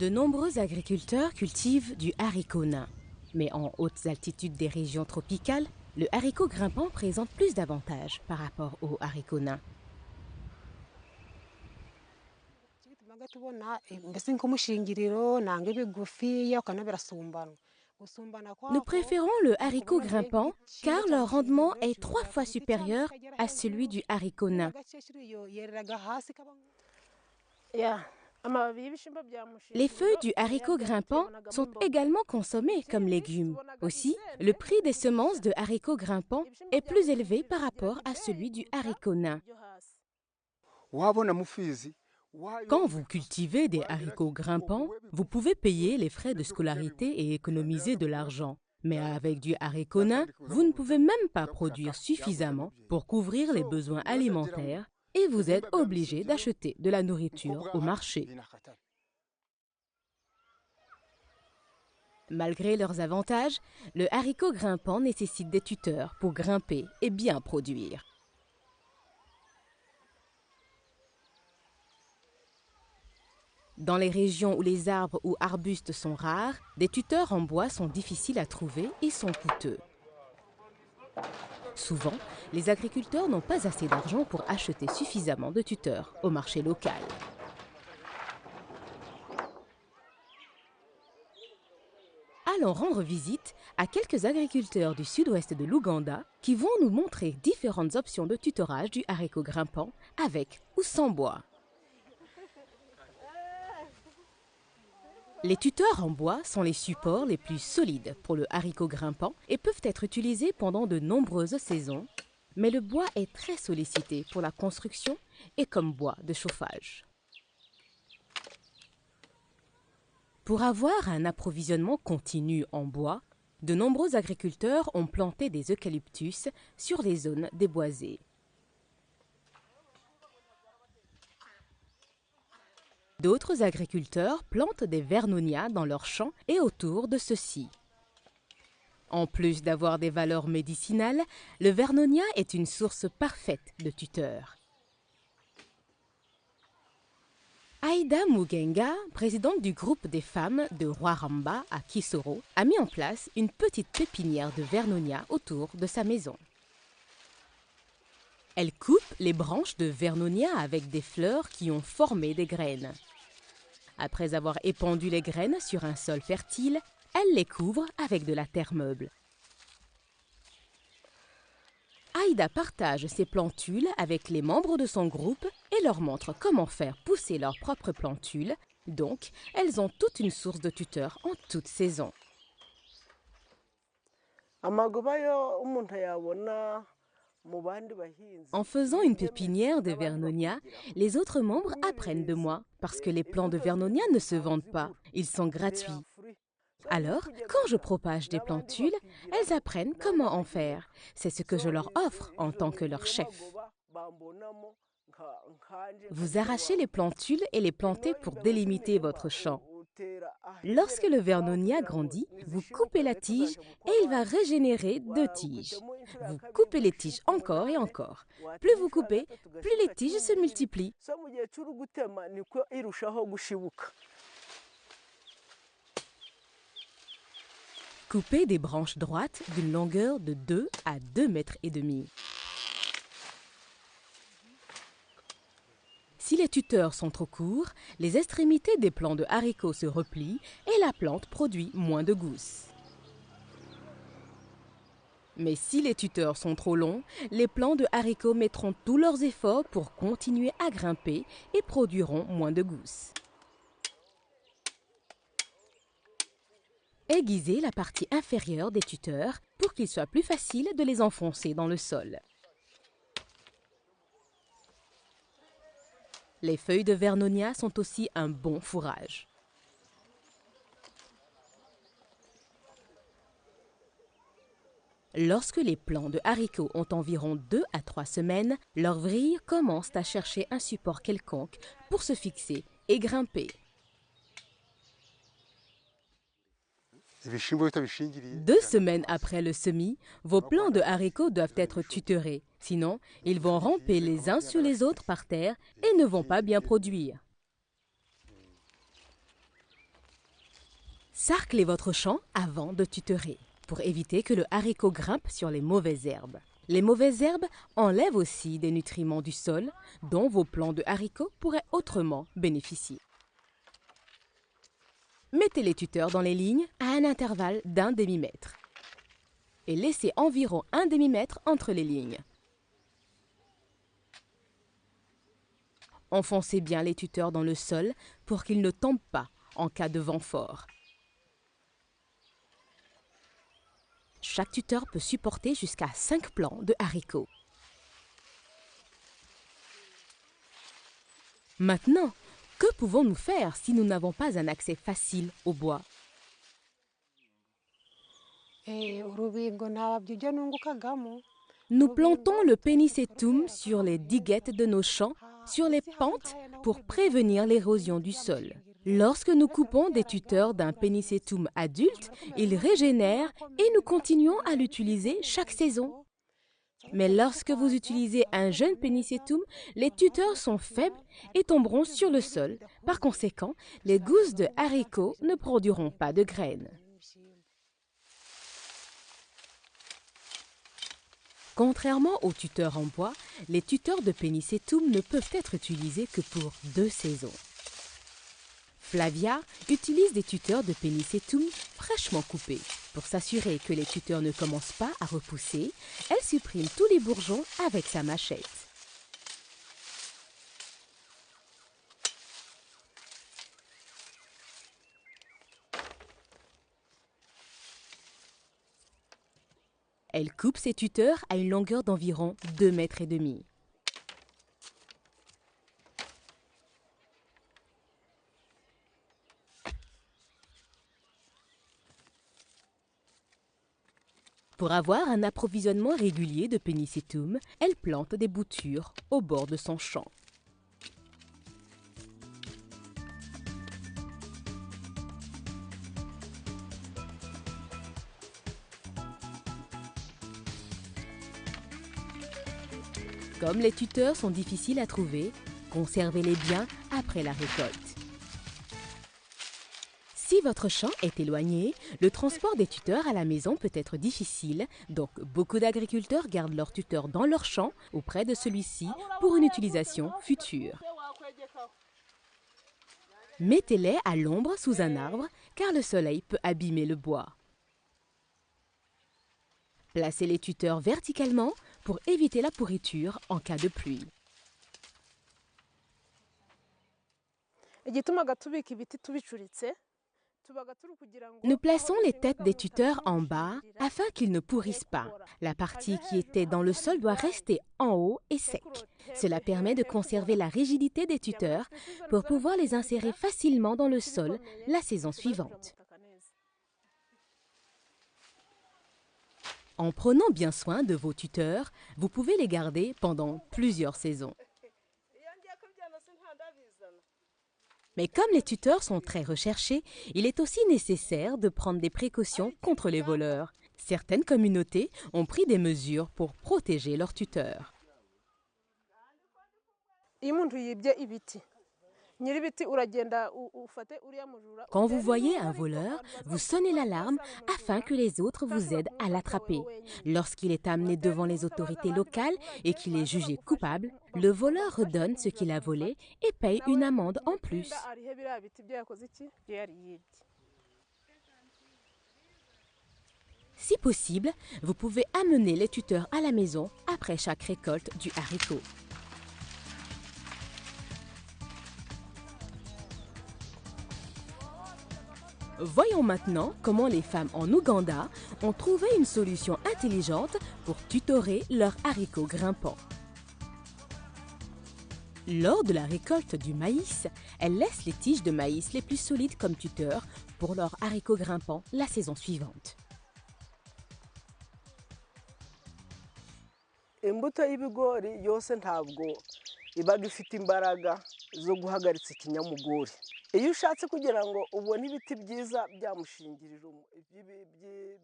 De nombreux agriculteurs cultivent du haricot nain. Mais en hautes altitudes des régions tropicales, le haricot grimpant présente plus d'avantages par rapport au haricot nain. Nous préférons le haricot grimpant car leur rendement est 3 fois supérieur à celui du haricot nain. Les feuilles du haricot grimpant sont également consommées comme légumes. Aussi, le prix des semences de haricot grimpant est plus élevé par rapport à celui du haricot nain. Quand vous cultivez des haricots grimpants, vous pouvez payer les frais de scolarité et économiser de l'argent. Mais avec du haricot nain, vous ne pouvez même pas produire suffisamment pour couvrir les besoins alimentaires et vous êtes obligé d'acheter de la nourriture au marché. Malgré leurs avantages, le haricot grimpant nécessite des tuteurs pour grimper et bien produire. Dans les régions où les arbres ou arbustes sont rares, des tuteurs en bois sont difficiles à trouver et sont coûteux. Souvent, les agriculteurs n'ont pas assez d'argent pour acheter suffisamment de tuteurs au marché local. Allons rendre visite à quelques agriculteurs du sud-ouest de l'Ouganda qui vont nous montrer différentes options de tutorage du haricot grimpant avec ou sans bois. Les tuteurs en bois sont les supports les plus solides pour le haricot grimpant et peuvent être utilisés pendant de nombreuses saisons, mais le bois est très sollicité pour la construction et comme bois de chauffage. Pour avoir un approvisionnement continu en bois, de nombreux agriculteurs ont planté des eucalyptus sur les zones déboisées. D'autres agriculteurs plantent des vernonias dans leurs champs et autour de ceux-ci. En plus d'avoir des valeurs médicinales, le vernonia est une source parfaite de tuteurs. Aïda Mugenga, présidente du groupe des femmes de Rwaramba à Kisoro, a mis en place une petite pépinière de vernonia autour de sa maison. Elle coupe les branches de vernonia avec des fleurs qui ont formé des graines. Après avoir épandu les graines sur un sol fertile, elle les couvre avec de la terre meuble. Aïda partage ses plantules avec les membres de son groupe et leur montre comment faire pousser leurs propres plantules. Donc, elles ont toute une source de tuteurs en toute saison. En faisant une pépinière de vernonia, les autres membres apprennent de moi parce que les plants de vernonia ne se vendent pas, ils sont gratuits. Alors, quand je propage des plantules, elles apprennent comment en faire. C'est ce que je leur offre en tant que leur chef. Vous arrachez les plantules et les plantez pour délimiter votre champ. Lorsque le vernonia grandit, vous coupez la tige et il va régénérer 2 tiges. Vous coupez les tiges encore et encore. Plus vous coupez, plus les tiges se multiplient. Coupez des branches droites d'une longueur de 2 à 2,5 mètres. Si les tuteurs sont trop courts, les extrémités des plants de haricots se replient et la plante produit moins de gousses. Mais si les tuteurs sont trop longs, les plants de haricots mettront tous leurs efforts pour continuer à grimper et produiront moins de gousses. Aiguisez la partie inférieure des tuteurs pour qu'il soit plus facile de les enfoncer dans le sol. Les feuilles de vernonia sont aussi un bon fourrage. Lorsque les plants de haricots ont environ 2 à 3 semaines, leurs vrilles commencent à chercher un support quelconque pour se fixer et grimper. 2 semaines après le semis, vos plants de haricots doivent être tutorés. Sinon, ils vont ramper les uns sur les autres par terre et ne vont pas bien produire. Sarclez votre champ avant de tutorer, pour éviter que le haricot grimpe sur les mauvaises herbes. Les mauvaises herbes enlèvent aussi des nutriments du sol dont vos plants de haricots pourraient autrement bénéficier. Mettez les tuteurs dans les lignes à un intervalle d'1 demi-mètre et laissez environ 1 demi-mètre entre les lignes. Enfoncez bien les tuteurs dans le sol pour qu'ils ne tombent pas en cas de vent fort. Chaque tuteur peut supporter jusqu'à 5 plants de haricots. Maintenant, que pouvons-nous faire si nous n'avons pas un accès facile au bois? Nous plantons le Pennisetum sur les diguettes de nos champs, sur les pentes, pour prévenir l'érosion du sol. Lorsque nous coupons des tuteurs d'un Pennisetum adulte, il régénère et nous continuons à l'utiliser chaque saison. Mais lorsque vous utilisez un jeune Pennisetum, les tuteurs sont faibles et tomberont sur le sol. Par conséquent, les gousses de haricots ne produiront pas de graines. Contrairement aux tuteurs en bois, les tuteurs de Pennisetum ne peuvent être utilisés que pour 2 saisons. Flavia utilise des tuteurs de Pennisetum fraîchement coupés. Pour s'assurer que les tuteurs ne commencent pas à repousser, elle supprime tous les bourgeons avec sa machette. Elle coupe ses tuteurs à une longueur d'environ 2,5 mètres. Pour avoir un approvisionnement régulier de Pennisetum, elle plante des boutures au bord de son champ. Comme les tuteurs sont difficiles à trouver, conservez-les bien après la récolte. Si votre champ est éloigné, le transport des tuteurs à la maison peut être difficile, donc beaucoup d'agriculteurs gardent leurs tuteurs dans leur champ ou près de celui-ci pour une utilisation future. Mettez-les à l'ombre sous un arbre car le soleil peut abîmer le bois. Placez les tuteurs verticalement pour éviter la pourriture en cas de pluie. Nous plaçons les têtes des tuteurs en bas afin qu'ils ne pourrissent pas. La partie qui était dans le sol doit rester en haut et sec. Cela permet de conserver la rigidité des tuteurs pour pouvoir les insérer facilement dans le sol la saison suivante. En prenant bien soin de vos tuteurs, vous pouvez les garder pendant plusieurs saisons. Mais comme les tuteurs sont très recherchés, il est aussi nécessaire de prendre des précautions contre les voleurs. Certaines communautés ont pris des mesures pour protéger leurs tuteurs. Quand vous voyez un voleur, vous sonnez l'alarme afin que les autres vous aident à l'attraper. Lorsqu'il est amené devant les autorités locales et qu'il est jugé coupable, le voleur redonne ce qu'il a volé et paye une amende en plus. Si possible, vous pouvez amener les tuteurs à la maison après chaque récolte du haricot. Voyons maintenant comment les femmes en Ouganda ont trouvé une solution intelligente pour tutorer leurs haricots grimpants. Lors de la récolte du maïs, elles laissent les tiges de maïs les plus solides comme tuteurs pour leurs haricots grimpants la saison suivante. Imbuto y'ibigori yose ntabwo ibaga ifite imbaraga zo guhagaritsa ikinyamugori.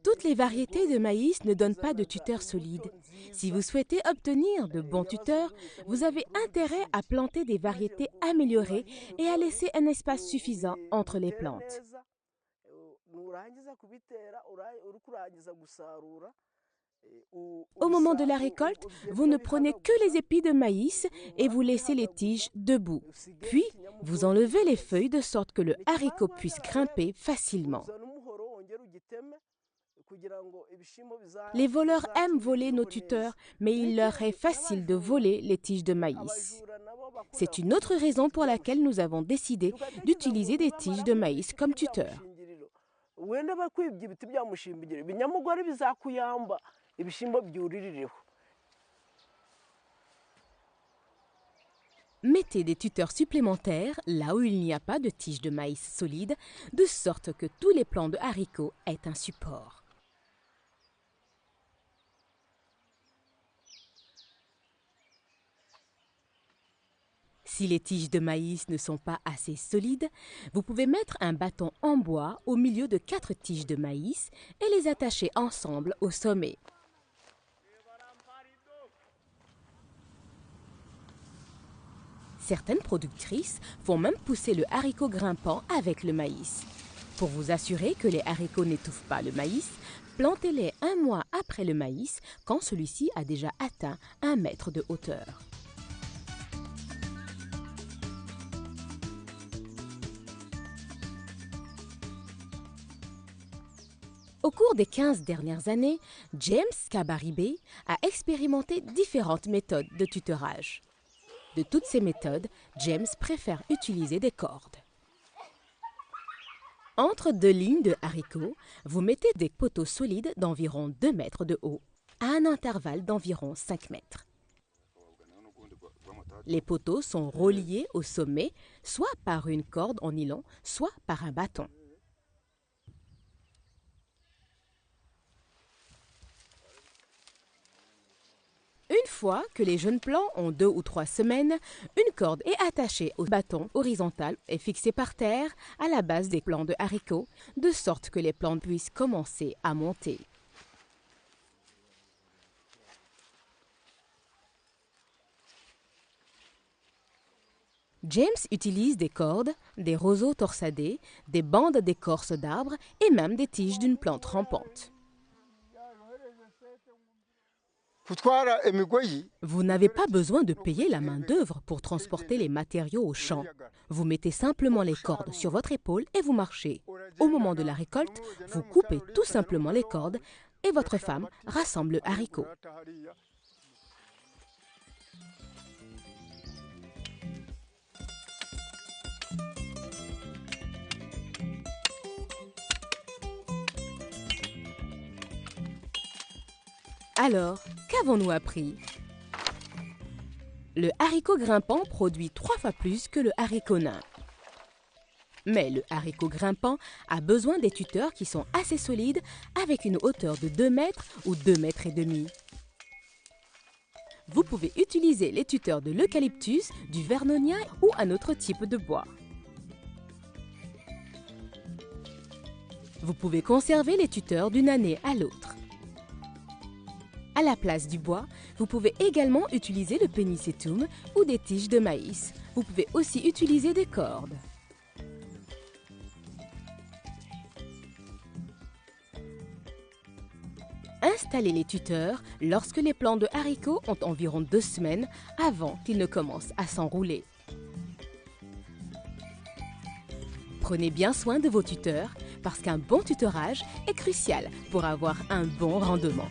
Toutes les variétés de maïs ne donnent pas de tuteurs solides. Si vous souhaitez obtenir de bons tuteurs, vous avez intérêt à planter des variétés améliorées et à laisser un espace suffisant entre les plantes. Au moment de la récolte, vous ne prenez que les épis de maïs et vous laissez les tiges debout. Puis, vous enlevez les feuilles de sorte que le haricot puisse grimper facilement. Les voleurs aiment voler nos tuteurs, mais il leur est facile de voler les tiges de maïs. C'est une autre raison pour laquelle nous avons décidé d'utiliser des tiges de maïs comme tuteurs. Mettez des tuteurs supplémentaires là où il n'y a pas de tiges de maïs solides, de sorte que tous les plants de haricots aient un support. Si les tiges de maïs ne sont pas assez solides, vous pouvez mettre un bâton en bois au milieu de 4 tiges de maïs et les attacher ensemble au sommet. Certaines productrices font même pousser le haricot grimpant avec le maïs. Pour vous assurer que les haricots n'étouffent pas le maïs, plantez-les 1 mois après le maïs quand celui-ci a déjà atteint 1 mètre de hauteur. Au cours des 15 dernières années, James Kabaribé a expérimenté différentes méthodes de tutorage. De toutes ces méthodes, James préfère utiliser des cordes. Entre 2 lignes de haricots, vous mettez des poteaux solides d'environ 2 mètres de haut, à un intervalle d'environ 5 mètres. Les poteaux sont reliés au sommet, soit par une corde en nylon, soit par un bâton. Une fois que les jeunes plants ont 2 ou 3 semaines, une corde est attachée au bâton horizontal et fixée par terre à la base des plants de haricots, de sorte que les plants puissent commencer à monter. James utilise des cordes, des roseaux torsadés, des bandes d'écorce d'arbres et même des tiges d'une plante rampante. Vous n'avez pas besoin de payer la main-d'œuvre pour transporter les matériaux au champ. Vous mettez simplement les cordes sur votre épaule et vous marchez. Au moment de la récolte, vous coupez tout simplement les cordes et votre femme rassemble le haricot. Alors, qu'avons-nous appris? Le haricot grimpant produit 3 fois plus que le haricot nain. Mais le haricot grimpant a besoin des tuteurs qui sont assez solides avec une hauteur de 2 mètres ou 2 mètres et demi. Vous pouvez utiliser les tuteurs de l'eucalyptus, du vernonia ou un autre type de bois. Vous pouvez conserver les tuteurs d'une année à l'autre. À la place du bois, vous pouvez également utiliser le pénicétum ou des tiges de maïs. Vous pouvez aussi utiliser des cordes. Installez les tuteurs lorsque les plants de haricots ont environ 2 semaines avant qu'ils ne commencent à s'enrouler. Prenez bien soin de vos tuteurs parce qu'un bon tutorage est crucial pour avoir un bon rendement.